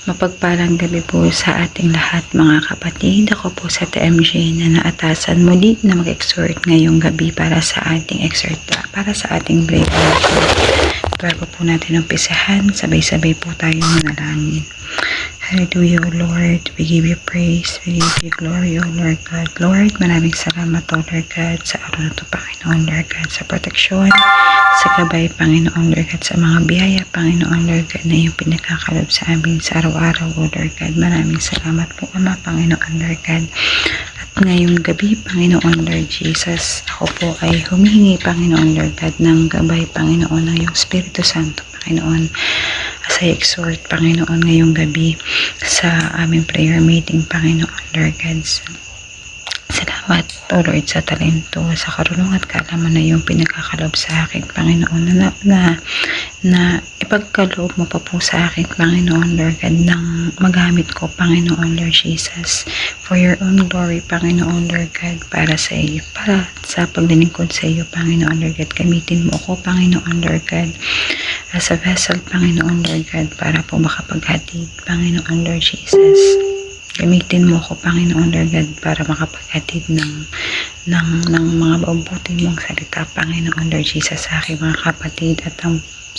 Mapagpalang gabi po sa ating lahat mga kapatid. Ako po sa TMJ na naatasan muli na mag-exhort ngayong gabi para sa ating para sa ating breaking. Bago po natin umpisahan, sabay-sabay po tayo manalangin. Hallelujah, O Lord. We give you praise. We give you glory, O Lord God. Lord, maraming salamat, O Lord God, sa araw na ito, Panginoon, Lord God, sa proteksyon, sa gabay, Panginoon, Lord God, sa mga biyaya, Panginoon, Lord God, na yung pinagkakalob sa amin sa araw-araw, O Lord God. Maraming salamat po, Ama, Panginoon, Lord God. At ngayong gabi, Panginoon, Lord Jesus, ako po ay humihingi, Panginoon, Lord God, ng gabay, Panginoon, ng iyong Espiritu Santo, Panginoon. As I exhort, Panginoon, ngayong gabi sa aming prayer meeting, Panginoon, Lord God. Salamat, O Lord, sa talento, sa karunungan at kaalaman na yung pinagkakalob sa akin, Panginoon, na ipagkaloob mo pa po sa akin, Panginoon, Lord God, nang magamit ko, Panginoon, Lord Jesus, for your own glory, Panginoon, Lord God, para sa iyo, para sa paglilingkod sa iyo, Panginoon, Lord God. Gamitin mo ako, Panginoon, Lord God, as a vessel, Panginoon, Lord God, para po makapaghatid, Panginoon, Lord Jesus. Gamitin mo ako, Panginoon, Lord God, para makapaghatid ng mga mabuti mong salita, Panginoon, Lord Jesus, sa aking mga kapatid. At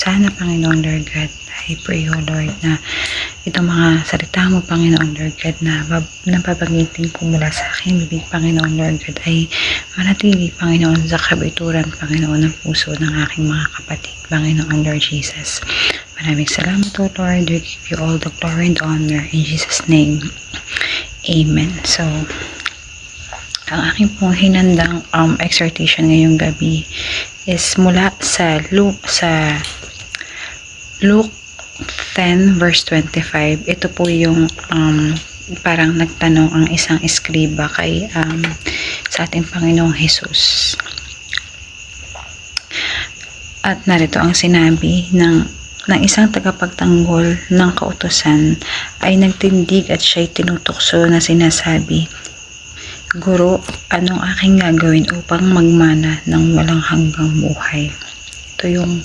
sana, Panginoon, Lord God, I pray, O Lord, na itong mga salita mo, Panginoon, Lord God, na nababangitin ko mula sa aking bibig, Panginoon, Lord God, ay manatili, Panginoon, sa kabituran, Panginoon, ng puso ng aking mga kapatid, Panginoon, Lord Jesus. Maraming salamat, O Lord. We give you all the glory and honor in Jesus' name. Amen. So, ang aking pong hinandang exhortation ngayong gabi is mula sa Luke 10 verse 25. Ito po yung parang nagtanong ang isang eskriba kay sa ating Panginoong Jesus. At narito ang sinabi ng isang tagapagtanggol ng kautusan ay nagtindig at siya'y tinutokso na sinasabi, "Guro, anong aking gagawin upang magmana ng walang hanggang buhay?" Ito yung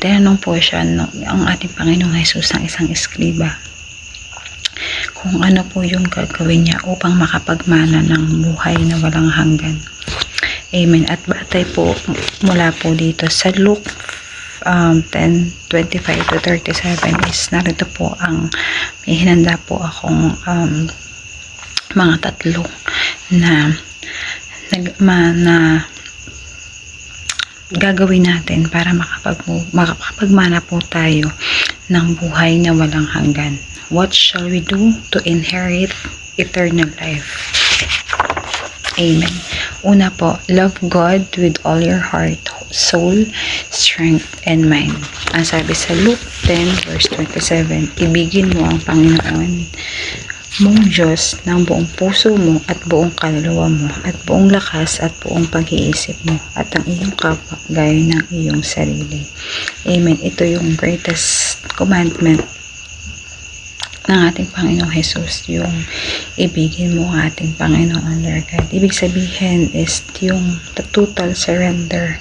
tinanong po siya ang ating Panginoong Jesus ng isang eskriba kung ano po yung gagawin niya upang makapagmana ng buhay na walang hanggan. Amen. At batay po mula po dito sa Luke 10:25 to 37 is narito po may hinanda po akong mga tatlo na gagawin natin para makapagmana po tayo ng buhay na walang hanggan. What shall we do to inherit eternal life? Amen. Una po, love God with all your heart, soul, strength, and mind. Ang sabi sa Luke 10 verse 27, ibigin mo ang Panginoon mong Diyos ng buong puso mo at buong kaluluwa mo at buong lakas at buong pag-iisip mo at ang iyong kapwa gaya ng iyong sarili. Amen. Ito yung greatest commandment ng ating Panginoong Jesus, yung ibigin mo ang ating Panginoon, Lord God. Ibig sabihin is yung total surrender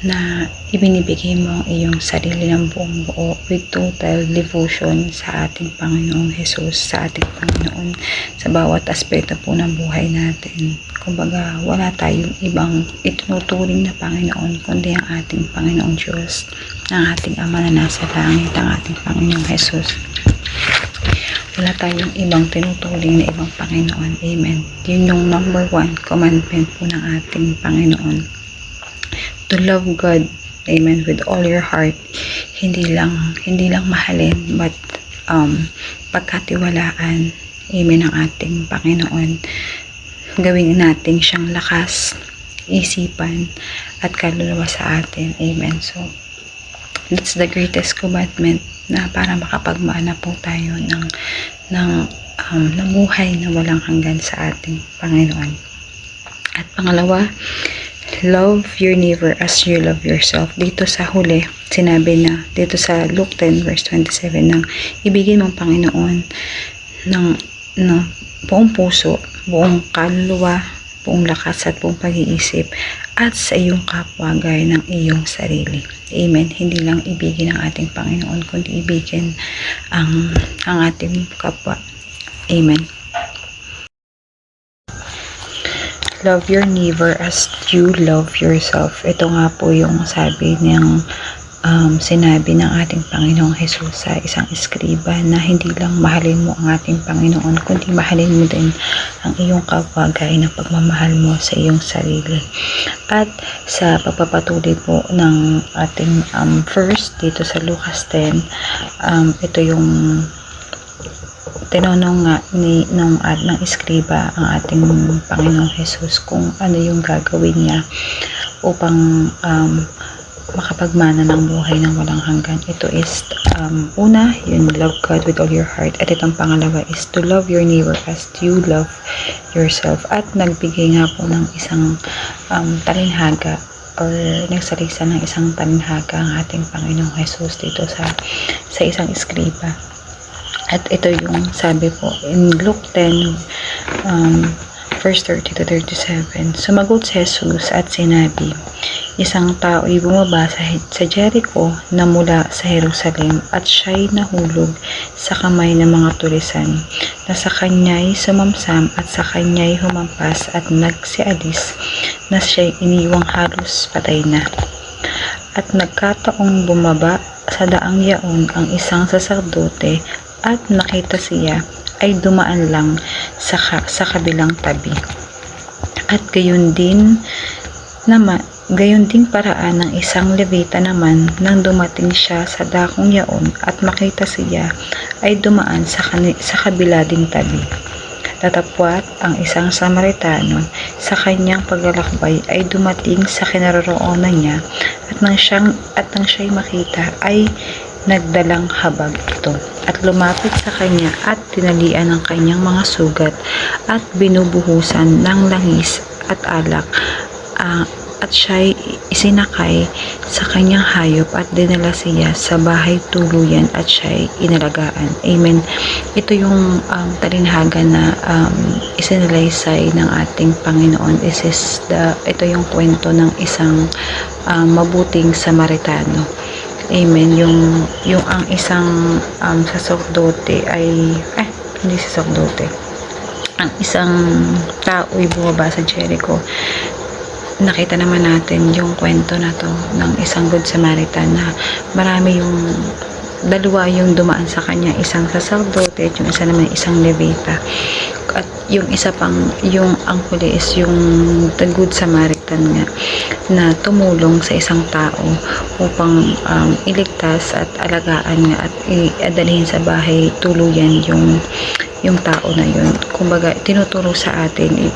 na ibinibigay mo ang iyong sarili ng buong buo with total devotion sa ating Panginoong Jesus, sa ating Panginoon, sa bawat aspeto po ng buhay natin. Kumbaga, wala tayong ibang itinuturing na Panginoon kundi ang ating Panginoong Diyos, ang ating Ama na nasa langit, ang ating Panginoong Jesus. Wala tayong ibang tinuturing na ibang Panginoon. Amen. Yun yung number 1 commandment po ng ating Panginoon. To love God, amen, with all your heart. Hindi lang mahalin, but pagkatiwalaan, amen, ang ating Panginoon. Gawin natin siyang lakas, isipan, at kaluluwa sa atin. Amen. So, that's the greatest commandment na para makapagmana po tayo ng buhay na walang hanggan sa ating Panginoon. At pangalawa, love your neighbor as you love yourself. Dito sa huli, sinabi na dito sa Luke 10 verse 27 nang ibigin mo ang Panginoon ng buong puso, buong kaluluwa, buong lakas at buong pag-iisip at sa iyong kapwa gaya ng iyong sarili. Amen. Hindi lang ibigin ng ating Panginoon, kundi ibigin ang ating kapwa. Amen. Love your neighbor as you love yourself. Ito nga po yung sabi ng sinabi ng ating Panginoong Jesus sa isang eskriba, na hindi lang mahalin mo ang ating Panginoon, kundi mahalin mo din ang iyong kapwa gaya ng pagmamahal mo sa iyong sarili. At sa pagpapatuloy po ng ating verse dito sa Lucas 10, ito yung tinanong nga ng eskriba ang ating Panginoong Jesus kung ano yung gagawin niya upang makapagmana ng buhay ng walang hanggan. Ito is una, yun, love God with all your heart. At itong pangalawa is to love your neighbor as you love yourself. At nagbigay nga po ng isang talinhaga, or nagsalisa ng isang talinhaga ang ating Panginoong Jesus dito sa isang eskriba. At ito yung sabi po in Luke 10 verse 30 to 37. Sumagot si Jesus at sinabi, isang tao ay bumaba sa Jericho na mula sa Jerusalem, at siya'y nahulog sa kamay ng mga tulisan, na sa kanya'y sumamsam at sa kanya'y humampas, at nagsialis na siya'y iniwang halos patay na. At nagkataong bumaba sa daang yaon ang isang saserdote, at nakita siya, ay dumaan lang sa kabilang tabi. At gayon din paraan ng isang Levita naman, nang dumating siya sa dakong yaon at makita siya, ay dumaan sa kabila ding tabi. Tatapwat ang isang Samaritano sa kanyang paglalakbay, ay dumating sa kinaroroonan niya, at nang siya'y makita, ay nagdalang habag ito, at lumapit sa kanya at tinalian ang kanyang mga sugat, at binubuhusan ng langis at alak, at siya'y isinakay sa kanyang hayop, at dinala siya sa bahay tuluyan, at siya'y inalagaan. Amen. Ito yung talinhaga na isinalaysay ng ating Panginoon. Ito yung kwento ng isang mabuting Samaritano. Amen. Yung ang isang saserdote ay hindi saserdote. Ang isang tao ay bumaba sa Jericho. Nakita naman natin yung kwento na to ng isang Good Samaritan, na marami dalawa yung dumaan sa kanya, isang saserdote at yung isa naman isang Levita. At yung isa pang, yung ang huli is yung the Good Samaritan nga, na tumulong sa isang tao upang iligtas at alagaan nga, at iadalhin sa bahay tuluyan yung tao na yun. Kumbaga, tinuturo sa atin,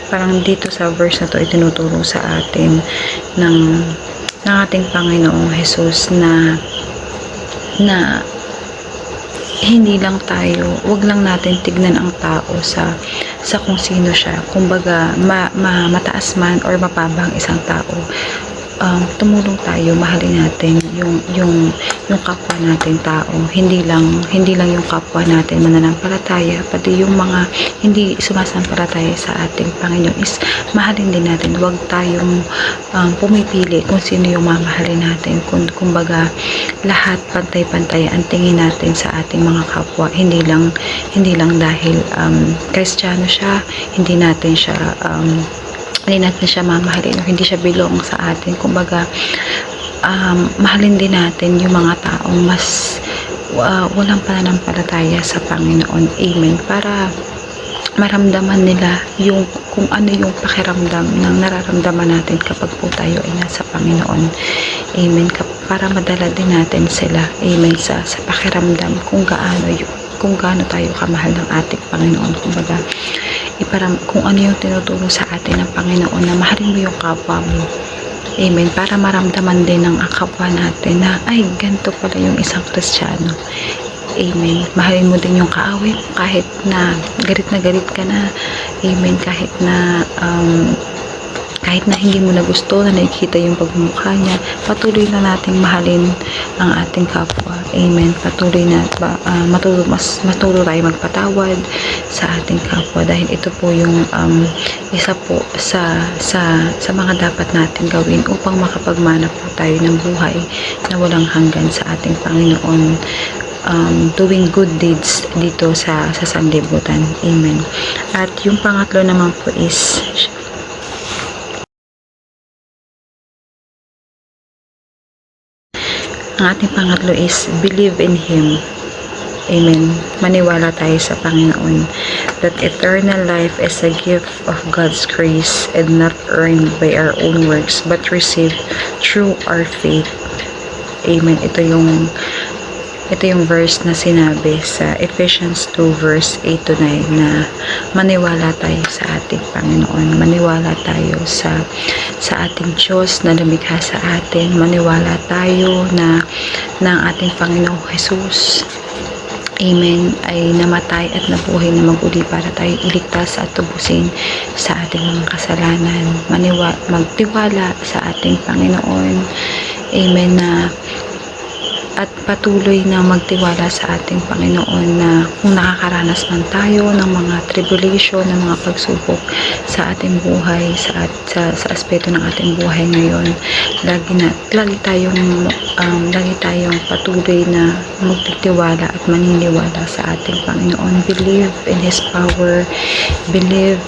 parang dito sa verse na to, itinuturo sa atin ng ating Panginoong Jesus na hindi lang tayo, wag lang natin tignan ang tao sa kung sino siya. Kumbaga, mataas man or mapabang isang tao, tumulong tayo, mahalin natin yung kapwa natin tao. Hindi lang yung kapwa natin mananampalataya, pati yung mga hindi sumasampalataya sa ating Panginoon is mahalin din natin. Huwag tayong pumipili kung sino yung mamahalin natin. Kumbaga, lahat pantay-pantay ang tingin natin sa ating mga kapwa. Hindi lang dahil Kristiyano siya, hindi natin siya mamahalin, o hindi siya belong sa atin. Kumbaga, mahalin din natin yung mga taong mas walang pananampalataya sa Panginoon. Amen. Para maramdaman nila kung ano yung pakiramdam ng nararamdaman natin kapag po tayo ay nasa Panginoon. Amen. Para madala din natin sila, amen, sa pakiramdam kung gaano tayo kamahal ng ating Panginoon. Kumbaga, kung ano yung tinuturo sa atin ng Panginoon, na mahalin mo yung kapwa mo. Amen. Para maramdaman din ng kapwa natin na, ay, ganito pala yung isang Kristiyano. Amen. Mahalin mo din yung kaaway, kahit na galit ka na. Amen. Kahit na kahit na hindi mo na gusto na nakikita yung pagmumukha niya, patuloy na nating mahalin ang ating kapwa. Amen. Patuloy na matuto tayo magpatawad sa ating kapwa, dahil ito po yung isa po sa mga dapat natin gawin upang makapagmana po tayo ng buhay na walang hanggan sa ating Panginoon. Doing good deeds dito sa sanlibutan. Amen. At yung pangatlo naman po is ang ating pangatlo is believe in Him. Amen. Maniwala tayo sa Panginoon that eternal life is a gift of God's grace and not earned by our own works but received through our faith. Amen. Ito yung verse na sinabi sa Ephesians 2 verse 8 to 9 na maniwala tayo sa ating Panginoon, maniwala tayo sa ating Diyos na lumikha sa atin, maniwala tayo na ng ating Panginoong Jesus, amen, ay namatay at nabuhay na maguli para tayo iligtas at tubusin sa ating mga kasalanan. Magtiwala sa ating Panginoon, amen, at patuloy na magtiwala sa ating Panginoon na kung nakakaranas man tayo ng mga tribulation, ng mga pagsubok sa ating buhay, sa aspeto ng ating buhay ngayon, lagi tayong patuloy na magtitiwala at maniniwala sa ating Panginoon. Believe in His power, believe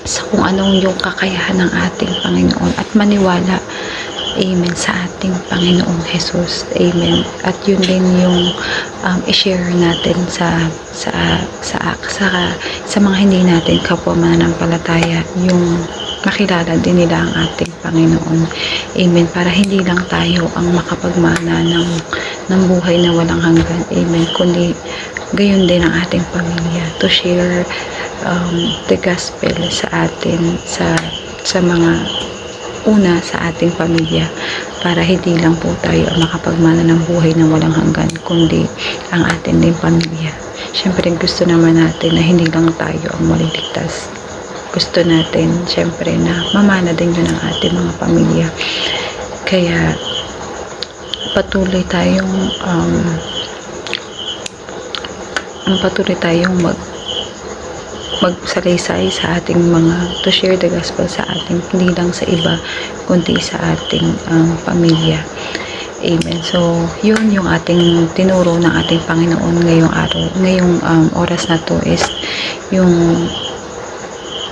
sa kung anong yung kakayahan ng ating Panginoon, at maniwala, amen, sa ating Panginoong Jesus. Amen. At yun din yung i-share natin sa mga hindi natin kapwa mananampalataya, yung makilala din nila ang ating Panginoon. Amen. Para hindi lang tayo ang makapagmana ng buhay na walang hanggan. Amen. Kundi gayon din ang ating pamilya, to share the gospel sa atin, sa mga una sa ating pamilya, para hindi lang po tayo ang makapagmana ng buhay na walang hanggan, kundi ang ating din pamilya. Siyempre gusto naman natin na hindi lang tayo ang maliligtas. Gusto natin siyempre na mamana din yun ang ating mga pamilya. Kaya patuloy tayong magsalaysay sa ating to share the gospel sa ating, hindi lang sa iba, kundi sa ating pamilya. Amen. So, yun yung ating tinuro ng ating Panginoon ngayong oras na to is yung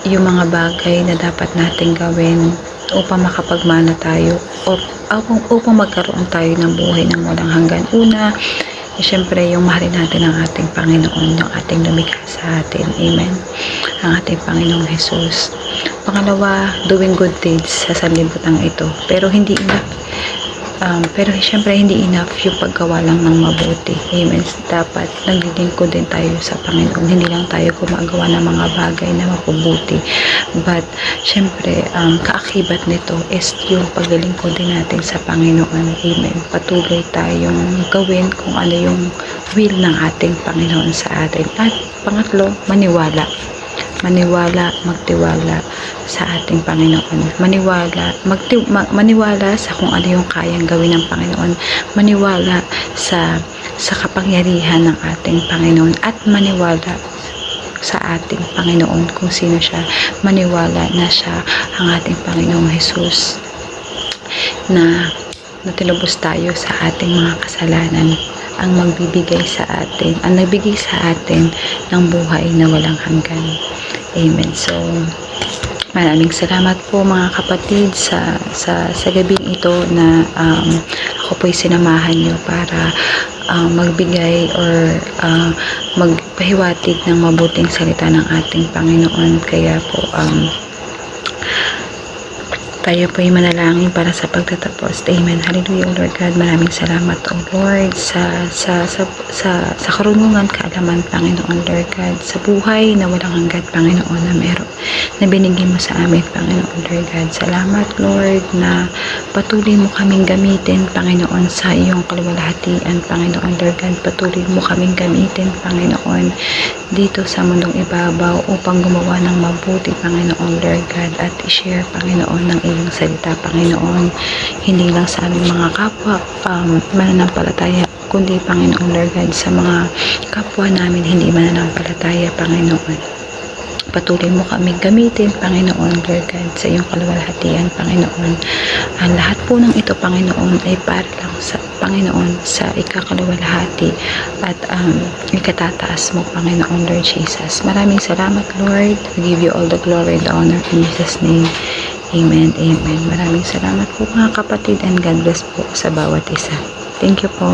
mga bagay na dapat nating gawin upang makapagmana tayo o upang magkaroon tayo ng buhay ng walang hanggan. Una, siyempre yung mahalin natin ang ating Panginoon, yung ating lumikha sa atin. Amen. Ang ating Panginoong Jesus. Pangalawa, doing good deeds sa sanlibutan ito. Pero hindi enough. Pero siyempre hindi enough yung paggawa lang ng mabuti. Amen. Dapat naglilingkod din tayo sa Panginoon. Hindi lang tayo gumagawa ng mga bagay na mabubuti. But siyempre, kaakibat nito is yung paglilingkod din natin sa Panginoon. Amen. Patuloy tayong gawin kung ano yung will ng ating Panginoon sa atin. At pangatlo, maniwala, magtiwala sa ating Panginoon. Maniwala sa kung ano yung kayang gawin ng Panginoon. Maniwala sa kapangyarihan ng ating Panginoon, at maniwala sa ating Panginoon kung sino siya. Maniwala na siya ang ating Panginoong Jesus, na tinubos tayo sa ating mga kasalanan, ang nagbigay sa atin ng buhay na walang hanggan. Amen. So, maraming salamat po mga kapatid sa gabing ito na ako po'y sinamahan nyo para magbigay or magpahiwatig ng mabuting salita ng ating Panginoon. Kaya po Tayo po ay manalangin para sa pagtatapos. Amen. Hallelujah, O Lord God. Maraming salamat, O Lord, sa karunungan, kaalaman, Panginoon, Lord God. Sa buhay na walang hanggan, Panginoon, na binigyan mo sa amin, Panginoon, Lord God. Salamat, Lord, na patuloy mo kaming gamitin, Panginoon, sa iyong kaluwalhatian, Panginoon, Lord God. Patuloy mo kaming gamitin, Panginoon, dito sa mundong ibabaw upang gumawa ng mabuti, Panginoon, Lord God, at i-share, Panginoon, ng iyong salita, Panginoon, hindi lang sa aming mga kapwa mananampalataya, kundi, Panginoon, Lord God, sa mga kapwa namin hindi mananampalataya, Panginoon. Patuloy mo kami gamitin, Panginoon, Lord God, sa iyong kaluwalhatian, Panginoon. Ang lahat po ng ito, Panginoon, ay para lang sa Panginoon, sa ikakaluwalhati at ikatataas mo, Panginoon, Lord Jesus. Maraming salamat, Lord. We give you all the glory and the honor in Jesus' name. Amen, amen. Maraming salamat po, mga kapatid, and God bless po sa bawat isa. Thank you po.